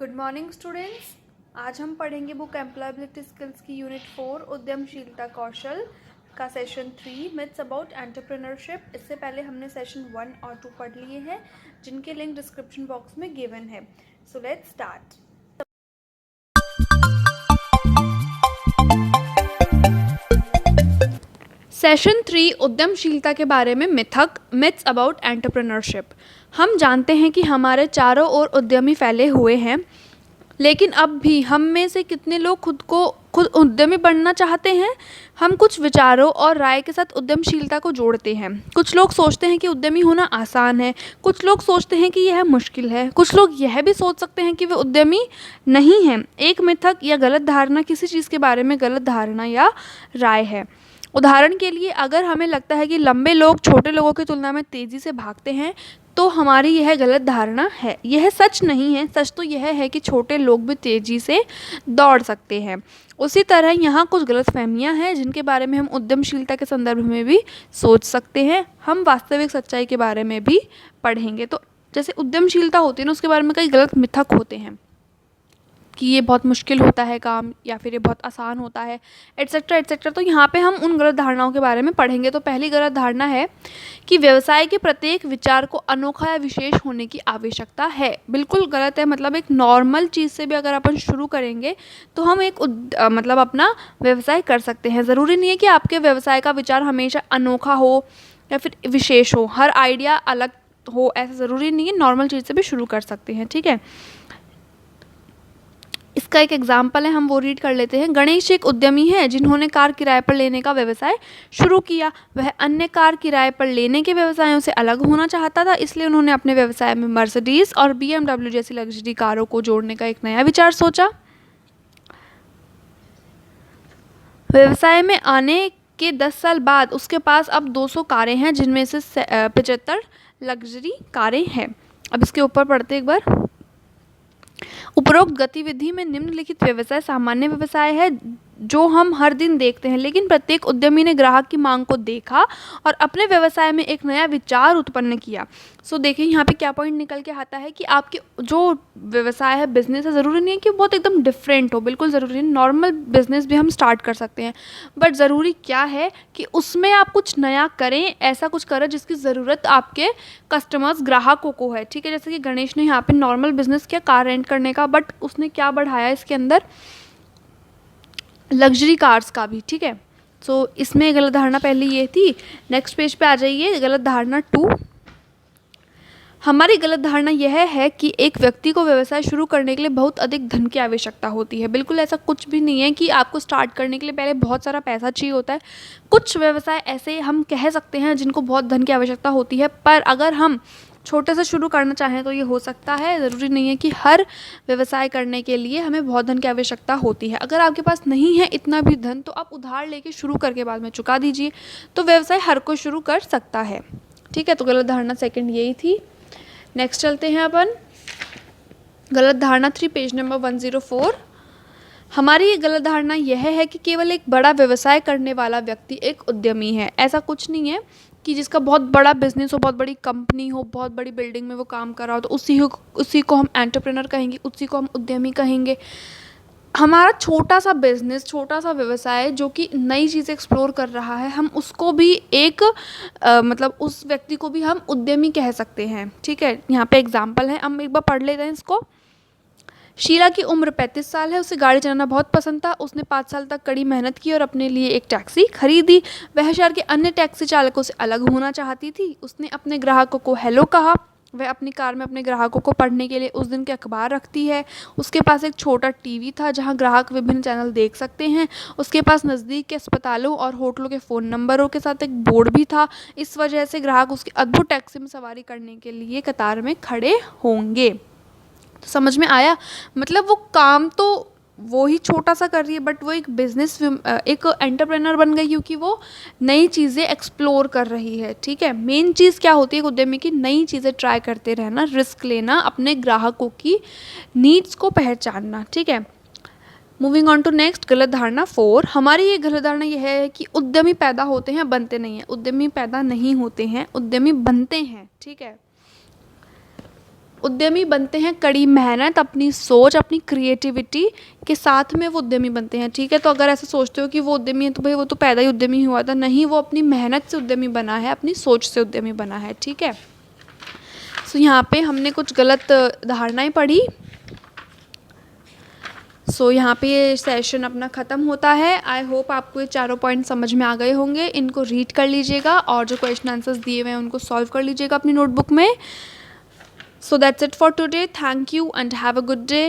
Good morning students. आज हम पढ़ेंगे बुक एम्प्लॉयबिलिटी स्किल्स की यूनिट 4 उद्यमशीलता कौशल का सेशन 3 मिथ्स अबाउट एंटरप्रेन्योरशिप। इससे पहले हमने सेशन 1 और 2 पढ़ लिए हैं जिनके लिंक डिस्क्रिप्शन बॉक्स में गिवन है। So let's start. सेशन 3 उद्यमशीलता के बारे में मिथ्स अबाउट एंटरप्रेन्योरशिप। हम जानते हैं कि हमारे चारों ओर उद्यमी फैले हुए हैं, लेकिन अब भी हम में से कितने लोग खुद उद्यमी बनना चाहते हैं। हम कुछ विचारों और राय के साथ उद्यमशीलता को जोड़ते हैं। कुछ लोग सोचते हैं कि उद्यमी होना आसान है, कुछ लोग सोचते हैं कि यह मुश्किल है, कुछ लोग यह भी सोच सकते हैं कि वे उद्यमी नहीं हैं। एक मिथक या गलत धारणा किसी चीज़ के बारे में गलत धारणा या राय है। उदाहरण के लिए, अगर हमें लगता है कि लंबे लोग छोटे लोगों की तुलना में तेज़ी से भागते हैं तो हमारी यह गलत धारणा है। यह सच नहीं है। सच तो यह है कि छोटे लोग भी तेज़ी से दौड़ सकते हैं। उसी तरह यहाँ कुछ गलतफहमियाँ हैं जिनके बारे में हम उद्यमशीलता के संदर्भ में भी सोच सकते हैं। हम वास्तविक सच्चाई के बारे में भी पढ़ेंगे। तो जैसे उद्यमशीलता होती है ना, उसके बारे में कई गलत मिथक होते हैं कि ये बहुत मुश्किल होता है काम, या फिर ये बहुत आसान होता है, एट्सेट्रा एट्सेट्रा। तो यहाँ पे हम उन गलत धारणाओं के बारे में पढ़ेंगे। तो पहली गलत धारणा है कि व्यवसाय के प्रत्येक विचार को अनोखा या विशेष होने की आवश्यकता है। बिल्कुल गलत है। मतलब एक नॉर्मल चीज़ से भी अगर अपन शुरू करेंगे तो हम एक मतलब अपना व्यवसाय कर सकते हैं। ज़रूरी नहीं है कि आपके व्यवसाय का विचार हमेशा अनोखा हो या फिर विशेष हो, हर आइडिया अलग हो, ऐसा ज़रूरी नहीं है। नॉर्मल चीज़ से भी शुरू कर सकते हैं, ठीक है। इसका एक एग्जाम्पल है, हम वो रीड कर लेते हैं। गणेश एक उद्यमी है जिन्होंने कार किराए पर लेने का व्यवसाय शुरू किया। वह अन्य कार किराए पर लेने के व्यवसायों से अलग होना चाहता था, इसलिए उन्होंने अपने व्यवसाय में मर्सिडीज और BMW जैसी लग्जरी कारों को जोड़ने का एक नया विचार सोचा। व्यवसाय में आने के 10 साल बाद उसके पास अब 200 कारें हैं, जिनमें से 75 लग्जरी कारें हैं। अब इसके ऊपर पढ़ते एक बार। उपरोक्त गतिविधि में निम्नलिखित व्यवसाय सामान्य व्यवसाय है जो हम हर दिन देखते हैं, लेकिन प्रत्येक उद्यमी ने ग्राहक की मांग को देखा और अपने व्यवसाय में एक नया विचार उत्पन्न किया। सो देखिए यहाँ पे क्या पॉइंट निकल के आता है कि आपके जो व्यवसाय है, बिजनेस है, ज़रूरी नहीं है कि बहुत एकदम डिफरेंट हो, बिल्कुल ज़रूरी नहीं। नॉर्मल बिजनेस भी हम स्टार्ट कर सकते हैं, बट ज़रूरी क्या है कि उसमें आप कुछ नया करें, ऐसा कुछ करें जिसकी ज़रूरत आपके कस्टमर्स, ग्राहकों को है, ठीक है। जैसे कि गणेश ने यहाँ पे नॉर्मल बिजनेस किया कार रेंट करने का, बट उसने क्या बढ़ाया इसके अंदर, लग्जरी कार्स का भी, ठीक है। सो इसमें गलत धारणा पहले ये थी। नेक्स्ट पेज पे आ जाइए। गलत धारणा 2। हमारी गलत धारणा यह है कि एक व्यक्ति को व्यवसाय शुरू करने के लिए बहुत अधिक धन की आवश्यकता होती है। बिल्कुल ऐसा कुछ भी नहीं है कि आपको स्टार्ट करने के लिए पहले बहुत सारा पैसा चाहिए होता है। कुछ व्यवसाय ऐसे हम कह सकते हैं जिनको बहुत धन की आवश्यकता होती है, पर अगर हम छोटे से शुरू करना चाहें तो ये हो सकता है। ज़रूरी नहीं है कि हर व्यवसाय करने के लिए हमें बहुत धन की आवश्यकता होती है। अगर आपके पास नहीं है इतना भी धन, तो आप उधार लेके शुरू करके बाद में चुका दीजिए, तो व्यवसाय हर कोई शुरू कर सकता है, ठीक है। तो गलत धारणा सेकंड यही थी। नेक्स्ट चलते हैं अपन। गलत धारणा 3, पेज नंबर 104। हमारी ये गलत धारणा यह है कि केवल एक बड़ा व्यवसाय करने वाला व्यक्ति एक उद्यमी है। ऐसा कुछ नहीं है कि जिसका बहुत बड़ा बिजनेस हो, बहुत बड़ी कंपनी हो, बहुत बड़ी बिल्डिंग में वो काम कर रहा हो तो उसी को हम एंटरप्रेन्योर कहेंगे, उसी को हम उद्यमी कहेंगे। हमारा छोटा सा बिजनेस, छोटा सा व्यवसाय जो कि नई चीज़ें एक्सप्लोर कर रहा है, हम उसको भी एक मतलब उस व्यक्ति को भी हम उद्यमी कह सकते हैं, ठीक है। यहाँ पे एग्जाम्पल है, हम एक बार पढ़ लेते हैं इसको। शीला की उम्र 35 साल है। उसे गाड़ी चलाना बहुत पसंद था। उसने 5 साल तक कड़ी मेहनत की और अपने लिए एक टैक्सी खरीदी। वह शहर के अन्य टैक्सी चालकों से अलग होना चाहती थी। उसने अपने ग्राहकों को हेलो कहा। वह अपनी कार में अपने ग्राहकों को पढ़ने के लिए उस दिन के अखबार रखती है। उसके पास एक छोटा टीवी था जहां ग्राहक विभिन्न चैनल देख सकते हैं। उसके पास नज़दीक के अस्पतालों और होटलों के फ़ोन नंबरों के साथ एक बोर्ड भी था। इस वजह से ग्राहक उसकी अद्भुत टैक्सी में सवारी करने के लिए कतार में खड़े होंगे। तो समझ में आया। मतलब वो काम तो वो ही छोटा सा कर रही है, बट वो एक बिजनेस, एक एंटरप्रेन्योर बन गई क्योंकि वो नई चीज़ें एक्सप्लोर कर रही है, ठीक है। मेन चीज़ क्या होती है एक उद्यमी की, नई चीज़ें ट्राई करते रहना, रिस्क लेना, अपने ग्राहकों की नीड्स को पहचानना, ठीक है। मूविंग ऑन टू नेक्स्ट, गलत धारणा 4। हमारी ये गलत धारणा यह है कि उद्यमी पैदा होते हैं, बनते नहीं हैं। उद्यमी पैदा नहीं होते हैं, उद्यमी बनते हैं, ठीक है। उद्यमी बनते हैं कड़ी मेहनत, अपनी सोच, अपनी क्रिएटिविटी के साथ में वो उद्यमी बनते हैं। ठीक है, तो अगर ऐसा सोचते हो कि वो उद्यमी है तो भाई वो तो पैदा ही उद्यमी हुआ था, नहीं, वो अपनी मेहनत से उद्यमी बना है, अपनी सोच से उद्यमी बना है। ठीक है, सो यहाँ पे हमने कुछ गलत धारणाएं पढ़ी। सो यहाँ पे ये सेशन अपना ख़त्म होता है। आई होप आपको ये चारों पॉइंट समझ में आ गए होंगे। इनको रीड कर लीजिएगा और जो क्वेश्चन आंसर्स दिए हुए हैं उनको सॉल्व कर लीजिएगा अपनी नोटबुक में। So that's it for today. Thank you and have a good day.